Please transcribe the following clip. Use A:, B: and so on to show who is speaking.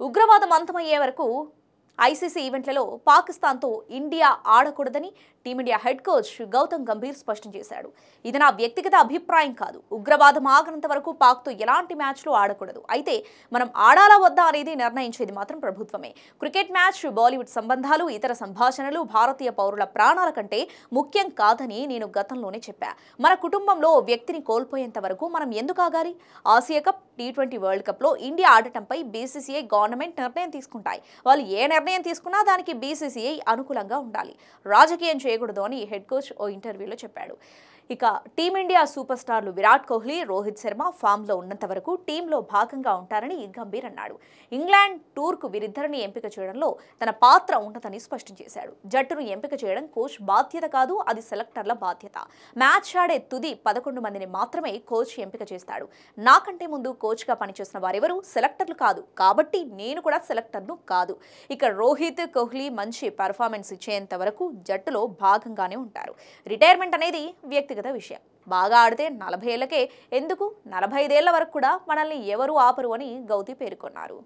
A: ఉగ్రవాదం అంతమయ్యే వరకు ఐసీసీ ఈవెంట్లలో పాకిస్తాన్తో ఇండియా ఆడకూడదని team India head coach Gautam Gambhir స్పష్టం చేశాడు. ఇది నా వ్యక్తిగత అభిప్రాయం కాదు. ఉగ్రవాదం ఆగనంత వరకు పాక్తో ఎలాంటి మ్యాచ్లు ఆడకూడదు. అయితే మనం ఆడాలా వద్దా అనేది నిర్ణయించేది మాత్రం ప్రభుత్వమే. క్రికెట్ మ్యాచ్, బాలీవుడ్ సంబంధాలు, ఇతర సంభాషణలు భారతీయ పౌరుల ప్రాణాల కంటే ముఖ్యం కాదని నేను గతంలోనే చెప్పా. మన కుటుంబంలో వ్యక్తిని కోల్పోయేంత వరకు మనం ఎందుకు ఆగాలి? ఆసియా కప్, టీ20 వరల్డ్ కప్లో ఇండియా ఆడటంపై బీసీసీఐ, గవర్నమెంట్ నిర్ణయం తీసుకుంటాయి. వాళ్ళు ఏ నిర్ణయం తీసుకున్నా దానికి బీసీసీఐ అనుకూలంగా ఉండాలి. రాజకీయం చేయకూడదు అని హెడ్ కోచ్ ఓ ఇంటర్వ్యూలో చెప్పాడు. ఇక టీమిండియా సూపర్ స్టార్లు విరాట్ కోహ్లీ, రోహిత్ శర్మ ఫామ్లో ఉన్నంత వరకు టీంలో భాగంగా ఉంటారని గంభీర్ అన్నాడు. ఇంగ్లాండ్ టూర్కు వీరిద్దరిని ఎంపిక చేయడంలో తన పాత్ర ఉన్నదని స్పష్టం చేశాడు. జట్టును ఎంపిక చేయడం కోచ్ బాధ్యత కాదు, అది సెలెక్టర్ల బాధ్యత. మ్యాచ్ ఆడే తుది 11 మందిని మాత్రమే కోచ్ ఎంపిక చేస్తాడు. నాకంటే ముందు కోచ్గా పనిచేసిన వారెవరూ సెలెక్టర్లు కాదు, కాబట్టి నేను కూడా సెలెక్టర్ను కాదు. ఇక రోహిత్, కోహ్లీ మంచి పెర్ఫార్మెన్స్ ఇచ్చేంత వరకు జట్టులో భాగంగానే ఉంటారు. రిటైర్మెంట్ అనేది వ్యక్తిగత విషయం. బాగా ఆడితే 40 ఏళ్లకే ఎందుకు, 45 ఏళ్ల వరకు కూడా మనల్ని ఎవరూ ఆపరు అని గౌతి పేర్కొన్నారు.